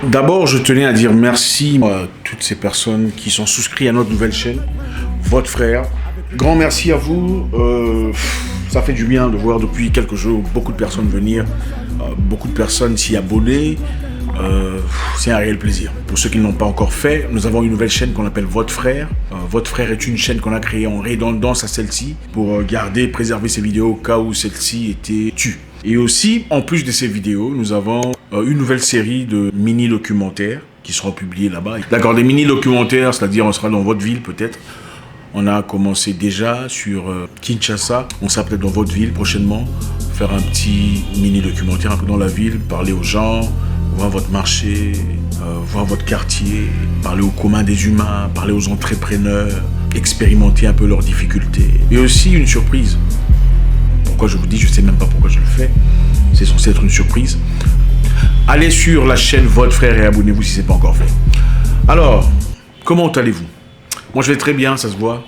D'abord, je tenais à dire merci à toutes ces personnes qui sont souscrites à notre nouvelle chaîne, votre frère. Grand merci à vous. Ça fait du bien de voir depuis quelques jours beaucoup de personnes venir, beaucoup de personnes s'y abonner. C'est un réel plaisir. Pour ceux qui ne l'ont pas encore fait, nous avons une nouvelle chaîne qu'on appelle Votre Frère. Votre Frère est une chaîne qu'on a créée en redondance à celle-ci pour garder et préserver ces vidéos au cas où celle-ci était tue. Et aussi, en plus de ces vidéos, nous avons une nouvelle série de mini-documentaires qui seront publiés là-bas. D'accord, des mini-documentaires, c'est-à-dire on sera dans votre ville peut-être. On a commencé déjà sur Kinshasa. On sera peut-être dans votre ville prochainement. Faire un petit mini-documentaire un peu dans la ville, parler aux gens, voir votre marché, voir votre quartier, parler au commun des humains, parler aux entrepreneurs, expérimenter un peu leurs difficultés. Et aussi une surprise. Pourquoi je vous dis, je ne sais même pas pourquoi je le fais. C'est censé être une surprise. Allez sur la chaîne Votre Frère et abonnez-vous si ce n'est pas encore fait. Alors, comment allez-vous? Moi, je vais très bien, ça se voit.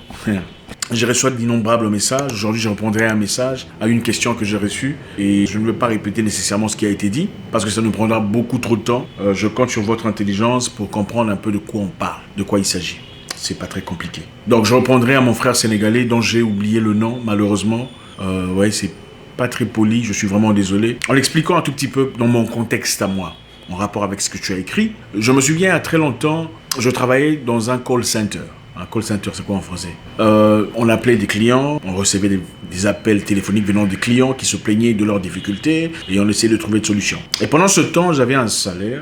J'ai reçu d'innombrables messages. Aujourd'hui, je répondrai à un message, à une question que j'ai reçue. Et je ne veux pas répéter nécessairement ce qui a été dit, parce que ça nous prendra beaucoup trop de temps. Je compte sur votre intelligence pour comprendre un peu de quoi on parle, de quoi il s'agit. C'est pas très compliqué. Donc, je répondrai à mon frère sénégalais, dont j'ai oublié le nom, malheureusement. Ouais, c'est pas très poli, je suis vraiment désolé. En l'expliquant un tout petit peu dans mon contexte à moi, en rapport avec ce que tu as écrit, je me souviens, il y a très longtemps, je travaillais dans un call center. Un call center, c'est quoi en français? On appelait des clients, on recevait des appels téléphoniques venant des clients qui se plaignaient de leurs difficultés et on essayait de trouver des solutions. Et pendant ce temps, j'avais un salaire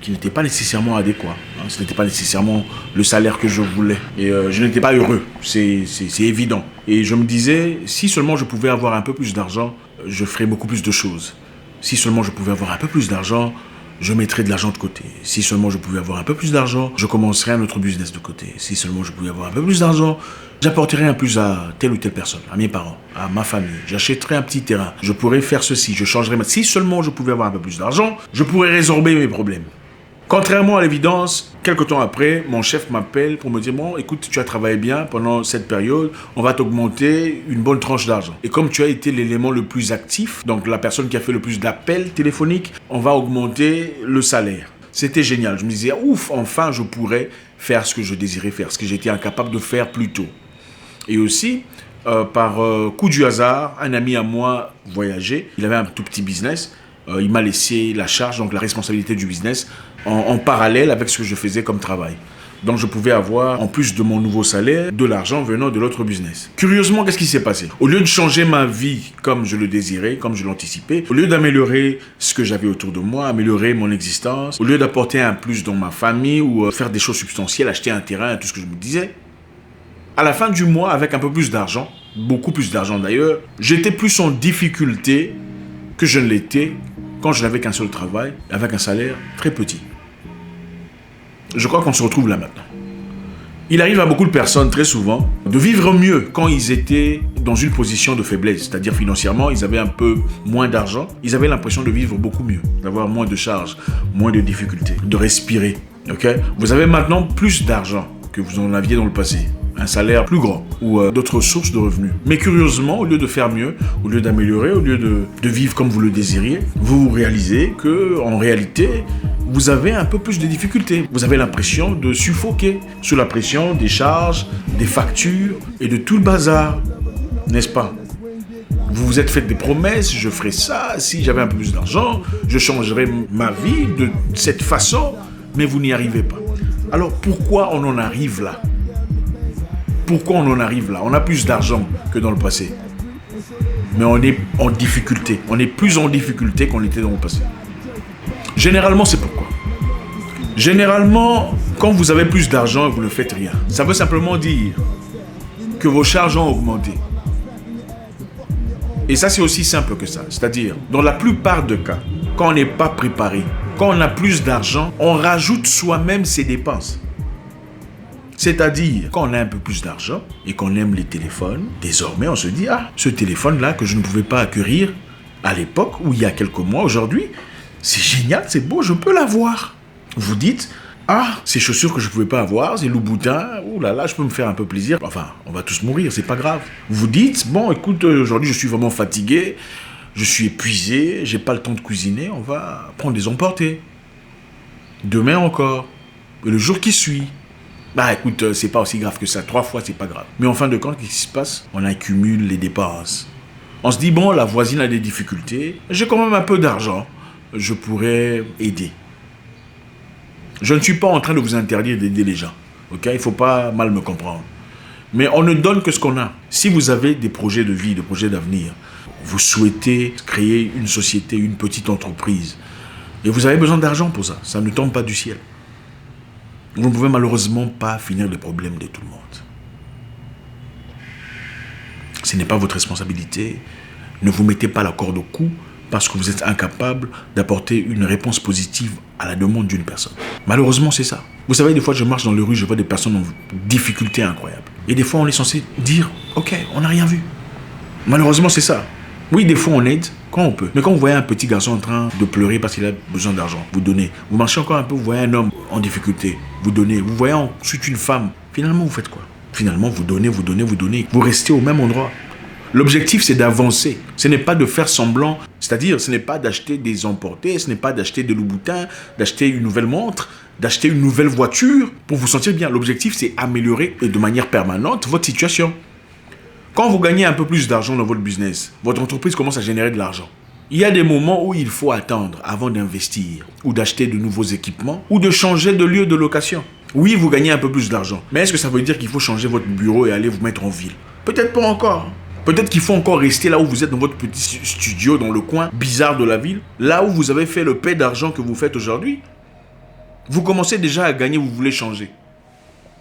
qui n'était pas nécessairement adéquat. Ce n'était pas nécessairement le salaire que je voulais. Et je n'étais pas heureux, c'est évident. Et je me disais, si seulement je pouvais avoir un peu plus d'argent, je ferais beaucoup plus de choses. Si seulement je pouvais avoir un peu plus d'argent, je mettrais de l'argent de côté. Si seulement je pouvais avoir un peu plus d'argent, je commencerais un autre business de côté. Si seulement je pouvais avoir un peu plus d'argent, j'apporterais un plus à telle ou telle personne, à mes parents, à ma famille. J'achèterais un petit terrain. Je pourrais faire ceci, je changerais. Si seulement je pouvais avoir un peu plus d'argent, je pourrais résorber mes problèmes. Contrairement à l'évidence, quelques temps après, mon chef m'appelle pour me dire « Bon, écoute, tu as travaillé bien pendant cette période, on va t'augmenter une bonne tranche d'argent. Et comme tu as été l'élément le plus actif, donc la personne qui a fait le plus d'appels téléphoniques, on va augmenter le salaire. » C'était génial. Je me disais « Ouf, enfin, je pourrais faire ce que je désirais faire, ce que j'étais incapable de faire plus tôt. » Et aussi, par coup du hasard, un ami à moi voyageait. Il avait un tout petit business. Il m'a laissé la charge, donc la responsabilité du business, en parallèle avec ce que je faisais comme travail. Donc je pouvais avoir, en plus de mon nouveau salaire, de l'argent venant de l'autre business. Curieusement, qu'est-ce qui s'est passé? Au lieu de changer ma vie comme je le désirais, comme je l'anticipais, au lieu d'améliorer ce que j'avais autour de moi, améliorer mon existence, au lieu d'apporter un plus dans ma famille ou faire des choses substantielles, acheter un terrain, tout ce que je me disais, à la fin du mois, avec un peu plus d'argent, beaucoup plus d'argent d'ailleurs, j'étais plus en difficulté que je ne l'étais quand je n'avais qu'un seul travail, avec un salaire très petit. Je crois qu'on se retrouve là maintenant. Il arrive à beaucoup de personnes, très souvent, de vivre mieux quand ils étaient dans une position de faiblesse. C'est-à-dire financièrement, ils avaient un peu moins d'argent. Ils avaient l'impression de vivre beaucoup mieux, d'avoir moins de charges, moins de difficultés, de respirer. Okay? Vous avez maintenant plus d'argent que vous en aviez dans le passé. Un salaire plus grand ou d'autres sources de revenus. Mais curieusement, au lieu de faire mieux, au lieu d'améliorer, au lieu de vivre comme vous le désiriez, vous réalisez que en réalité, vous avez un peu plus de difficultés. Vous avez l'impression de suffoquer sous la pression des charges, des factures et de tout le bazar, n'est-ce pas? Vous vous êtes fait des promesses, je ferai ça, si j'avais un peu plus d'argent, je changerais ma vie de cette façon, mais vous n'y arrivez pas. Alors pourquoi on en arrive là? Pourquoi on en arrive là? On a plus d'argent que dans le passé. Mais on est en difficulté. On est plus en difficulté qu'on était dans le passé. Généralement, c'est pourquoi. Généralement, quand vous avez plus d'argent, vous ne faites rien. Ça veut simplement dire que vos charges ont augmenté. Et ça, c'est aussi simple que ça. C'est-à-dire, dans la plupart des cas, quand on n'est pas préparé, quand on a plus d'argent, on rajoute soi-même ses dépenses. C'est-à-dire, quand on a un peu plus d'argent et qu'on aime les téléphones, désormais on se dit, ah, ce téléphone-là que je ne pouvais pas acquérir à l'époque ou il y a quelques mois, aujourd'hui, c'est génial, c'est beau, je peux l'avoir. Vous dites, ah, ces chaussures que je ne pouvais pas avoir, c'est Louboutin, oh là là, je peux me faire un peu plaisir. Enfin, on va tous mourir, c'est pas grave. Vous dites, bon, écoute, aujourd'hui je suis vraiment fatigué, je suis épuisé, j'ai pas le temps de cuisiner, on va prendre des emportés. Demain encore. Et le jour qui suit. Bah écoute, c'est pas aussi grave que ça. 3 fois, c'est pas grave. Mais en fin de compte, qu'est-ce qui se passe? On accumule les dépenses. On se dit, bon, la voisine a des difficultés. J'ai quand même un peu d'argent. Je pourrais aider. Je ne suis pas en train de vous interdire d'aider les gens. Ok? Il ne faut pas mal me comprendre. Mais on ne donne que ce qu'on a. Si vous avez des projets de vie, des projets d'avenir, vous souhaitez créer une société, une petite entreprise, et vous avez besoin d'argent pour ça, ça ne tombe pas du ciel. Vous ne pouvez malheureusement pas finir les problèmes de tout le monde. Ce n'est pas votre responsabilité. Ne vous mettez pas la corde au cou parce que vous êtes incapable d'apporter une réponse positive à la demande d'une personne. Malheureusement, c'est ça. Vous savez, des fois, je marche dans les rues, je vois des personnes en difficulté incroyable. Et des fois, on est censé dire, ok, on n'a rien vu. Malheureusement, c'est ça. Oui, des fois, on aide quand on peut. Mais quand vous voyez un petit garçon en train de pleurer parce qu'il a besoin d'argent, vous donnez. Vous marchez encore un peu, vous voyez un homme en difficulté, vous donnez. Vous voyez ensuite une femme. Finalement, vous faites quoi? Finalement, vous donnez, vous donnez, vous donnez. Vous restez au même endroit. L'objectif, c'est d'avancer. Ce n'est pas de faire semblant. C'est-à-dire, ce n'est pas d'acheter des emportés, ce n'est pas d'acheter des Louboutins, d'acheter une nouvelle montre, d'acheter une nouvelle voiture pour vous sentir bien. L'objectif, c'est améliorer de manière permanente votre situation. Quand vous gagnez un peu plus d'argent dans votre business, votre entreprise commence à générer de l'argent. Il y a des moments où il faut attendre avant d'investir ou d'acheter de nouveaux équipements ou de changer de lieu de location. Oui, vous gagnez un peu plus d'argent. Mais est-ce que ça veut dire qu'il faut changer votre bureau et aller vous mettre en ville? Peut-être pas encore. Peut-être qu'il faut encore rester là où vous êtes dans votre petit studio, dans le coin bizarre de la ville, là où vous avez fait le paie d'argent que vous faites aujourd'hui. Vous commencez déjà à gagner, vous voulez changer.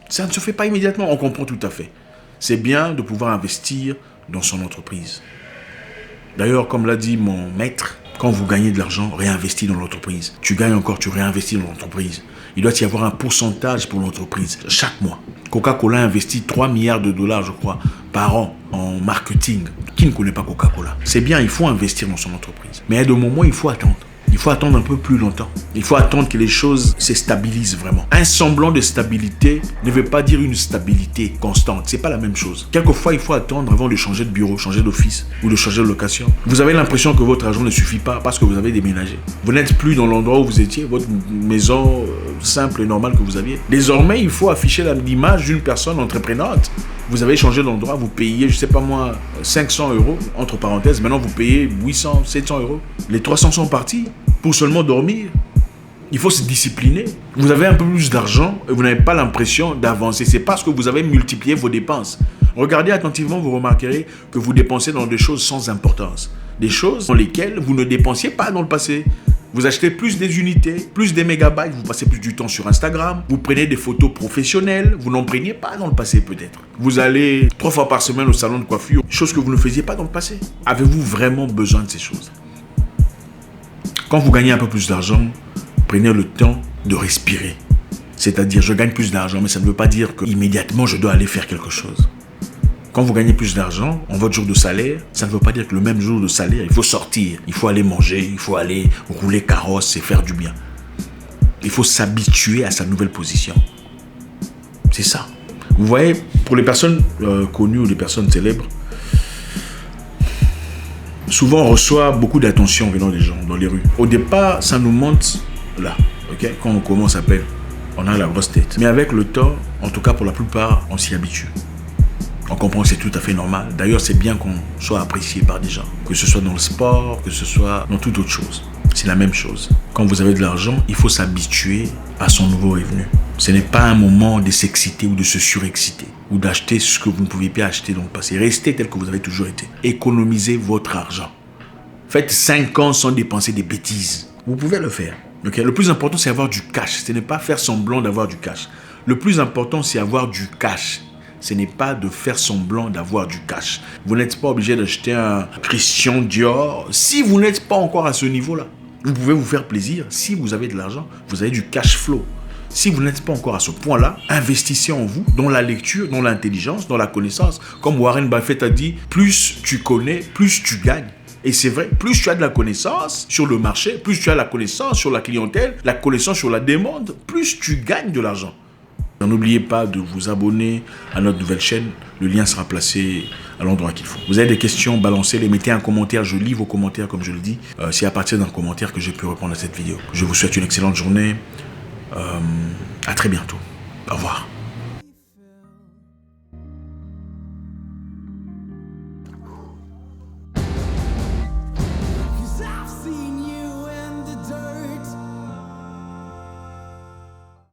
Ça ne se fait pas immédiatement, on comprend tout à fait. C'est bien de pouvoir investir dans son entreprise. D'ailleurs, comme l'a dit mon maître, quand vous gagnez de l'argent, réinvestis dans l'entreprise. Tu gagnes encore, tu réinvestis dans l'entreprise. Il doit y avoir un pourcentage pour l'entreprise chaque mois. Coca-Cola investit 3 milliards de dollars, je crois, par an en marketing. Qui ne connaît pas Coca-Cola? C'est bien, il faut investir dans son entreprise. Mais à de moments, il faut attendre. Il faut attendre un peu plus longtemps. Il faut attendre que les choses se stabilisent vraiment. Un semblant de stabilité ne veut pas dire une stabilité constante. C'est pas la même chose. Quelquefois, il faut attendre avant de changer de bureau, changer d'office ou de changer de location. Vous avez l'impression que votre argent ne suffit pas parce que vous avez déménagé. Vous n'êtes plus dans l'endroit où vous étiez, votre maison simple et normale que vous aviez. Désormais, il faut afficher l'image d'une personne entreprenante. Vous avez changé d'endroit, vous payez, je sais pas moi, 500 €, entre parenthèses. Maintenant, vous payez 800, 700 €. Les 300 sont partis pour seulement dormir. Il faut se discipliner. Vous avez un peu plus d'argent et vous n'avez pas l'impression d'avancer. C'est parce que vous avez multiplié vos dépenses. Regardez attentivement, vous remarquerez que vous dépensez dans des choses sans importance. Des choses dans lesquelles vous ne dépensiez pas dans le passé. Vous achetez plus des unités, plus des mégabytes, vous passez plus du temps sur Instagram, vous prenez des photos professionnelles, vous n'en preniez pas dans le passé peut-être. Vous allez 3 fois par semaine au salon de coiffure, chose que vous ne faisiez pas dans le passé. Avez-vous vraiment besoin de ces choses? Quand vous gagnez un peu plus d'argent, prenez le temps de respirer. C'est-à-dire, je gagne plus d'argent, mais ça ne veut pas dire qu'immédiatement je dois aller faire quelque chose. Quand vous gagnez plus d'argent, en votre jour de salaire, ça ne veut pas dire que le même jour de salaire, il faut sortir, il faut aller manger, il faut aller rouler carrosse et faire du bien. Il faut s'habituer à sa nouvelle position. C'est ça. Vous voyez, pour les personnes connues ou les personnes célèbres, souvent on reçoit beaucoup d'attention venant des gens dans les rues. Au départ, ça nous monte là. Okay? Quand on commence à peine, on a la grosse tête. Mais avec le temps, en tout cas pour la plupart, on s'y habitue. On comprend que c'est tout à fait normal. D'ailleurs, c'est bien qu'on soit apprécié par des gens. Que ce soit dans le sport, que ce soit dans toute autre chose. C'est la même chose. Quand vous avez de l'argent, il faut s'habituer à son nouveau revenu. Ce n'est pas un moment de s'exciter ou de se surexciter. Ou d'acheter ce que vous ne pouviez pas acheter dans le passé. Restez tel que vous avez toujours été. Économisez votre argent. Faites 5 ans sans dépenser des bêtises. Vous pouvez le faire. Okay? Le plus important, c'est avoir du cash. Ce n'est pas faire semblant d'avoir du cash. Le plus important, c'est avoir du cash. Ce n'est pas de faire semblant d'avoir du cash. Vous n'êtes pas obligé d'acheter un Christian Dior si vous n'êtes pas encore à ce niveau-là. Vous pouvez vous faire plaisir. Si vous avez de l'argent, vous avez du cash flow. Si vous n'êtes pas encore à ce point-là, investissez en vous, dans la lecture, dans l'intelligence, dans la connaissance. Comme Warren Buffett a dit, plus tu connais, plus tu gagnes. Et c'est vrai, plus tu as de la connaissance sur le marché, plus tu as la connaissance sur la clientèle, la connaissance sur la demande, plus tu gagnes de l'argent. N'oubliez pas de vous abonner à notre nouvelle chaîne. Le lien sera placé à l'endroit qu'il faut. Vous avez des questions, balancez-les, mettez un commentaire. Je lis vos commentaires comme je le dis. C'est à partir d'un commentaire que j'ai pu répondre à cette vidéo. Je vous souhaite une excellente journée. À très bientôt. Au revoir.